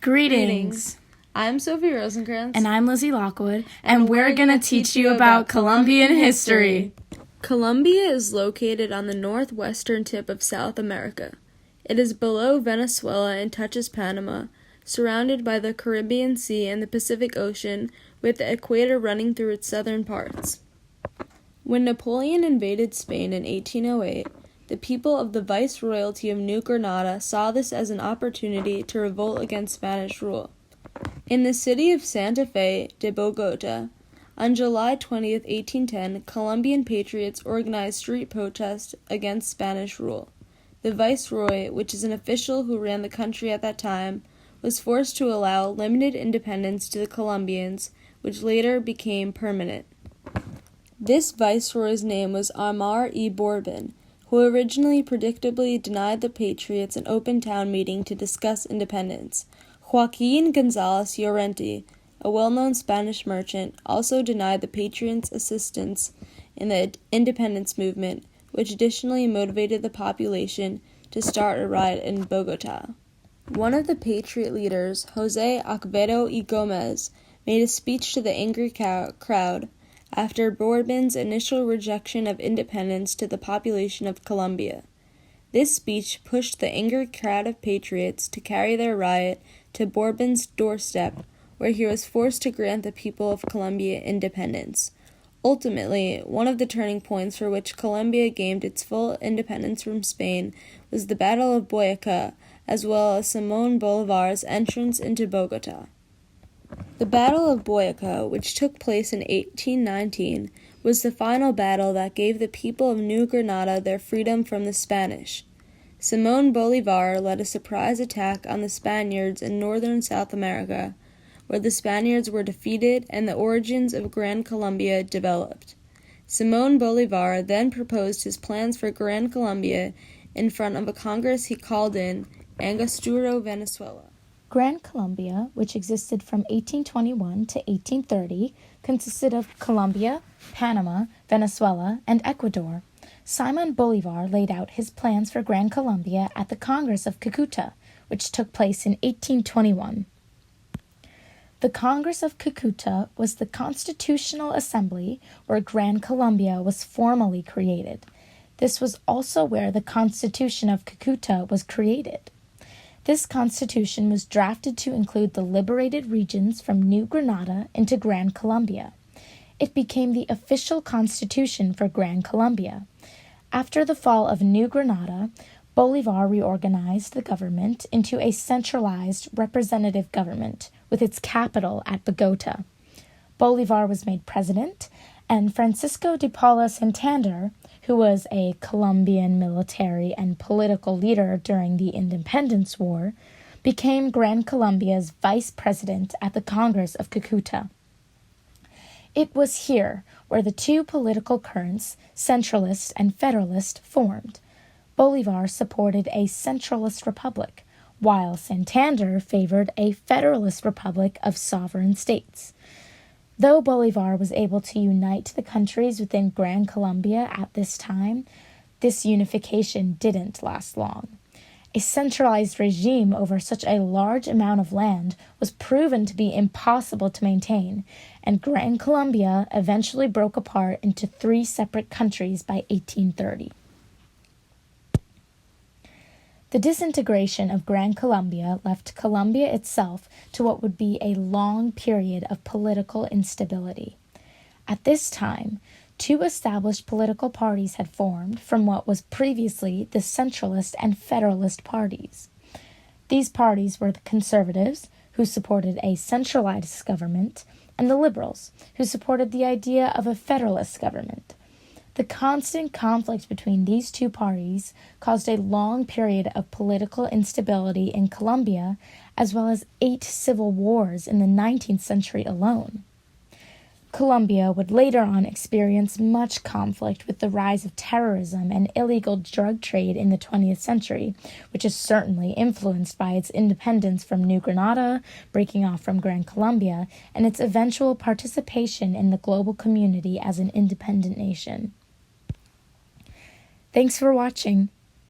Greetings. I'm Sophie Rosenkrantz. And I'm Lizzie Lockwood, and we're going to teach you about Colombian history. Colombia is located on the northwestern tip of South America. It is below Venezuela and touches Panama, surrounded by the Caribbean Sea and the Pacific Ocean, with the equator running through its southern parts. When Napoleon invaded Spain in 1808, the people of the Viceroyalty of New Granada saw this as an opportunity to revolt against Spanish rule. In the city of Santa Fe de Bogota, on July 20, 1810, Colombian patriots organized street protests against Spanish rule. The viceroy, which is an official who ran the country at that time, was forced to allow limited independence to the Colombians, which later became permanent. This viceroy's name was Omar y Bourbon, who originally predictably denied the patriots an open town meeting to discuss independence. Joaquin Gonzalez Llorente, a well-known Spanish merchant, also denied the patriots assistance in the independence movement, which additionally motivated the population to start a riot in Bogota. One of the patriot leaders, Jose Acevedo y Gomez, made a speech to the angry crowd after Bourbon's initial rejection of independence to the population of Colombia. This speech pushed the angry crowd of patriots to carry their riot to Bourbon's doorstep, where he was forced to grant the people of Colombia independence. Ultimately, one of the turning points for which Colombia gained its full independence from Spain was the Battle of Boyacá, as well as Simón Bolívar's entrance into Bogota. The Battle of Boyacá, which took place in 1819, was the final battle that gave the people of New Granada their freedom from the Spanish. Simón Bolívar led a surprise attack on the Spaniards in northern South America, where the Spaniards were defeated and the origins of Gran Colombia developed. Simón Bolívar then proposed his plans for Gran Colombia in front of a congress he called in Angostura, Venezuela. Gran Colombia, which existed from 1821 to 1830, consisted of Colombia, Panama, Venezuela, and Ecuador. Simón Bolívar laid out his plans for Gran Colombia at the Congress of Cúcuta, which took place in 1821. The Congress of Cúcuta was the constitutional assembly where Gran Colombia was formally created. This was also where the Constitution of Cúcuta was created. This constitution was drafted to include the liberated regions from New Granada into Gran Colombia. It became the official constitution for Gran Colombia. After the fall of New Granada, Bolívar reorganized the government into a centralized representative government with its capital at Bogota. Bolívar was made president, and Francisco de Paula Santander, who was a Colombian military and political leader during the Independence War, became Gran Colombia's vice president at the Congress of Cúcuta. It was here where the two political currents, centralist and federalist, formed. Bolívar supported a centralist republic, while Santander favored a federalist republic of sovereign states. Though Bolívar was able to unite the countries within Gran Colombia at this time, this unification didn't last long. A centralized regime over such a large amount of land was proven to be impossible to maintain, and Gran Colombia eventually broke apart into 3 separate countries by 1830. The disintegration of Gran Colombia left Colombia itself to what would be a long period of political instability. At this time, 2 established political parties had formed from what was previously the centralist and federalist parties. These parties were the conservatives, who supported a centralized government, and the liberals, who supported the idea of a federalist government. The constant conflict between these 2 parties caused a long period of political instability in Colombia, as well as 8 civil wars in the 19th century alone. Colombia would later on experience much conflict with the rise of terrorism and illegal drug trade in the 20th century, which is certainly influenced by its independence from New Granada, breaking off from Gran Colombia, and its eventual participation in the global community as an independent nation. Thanks for watching.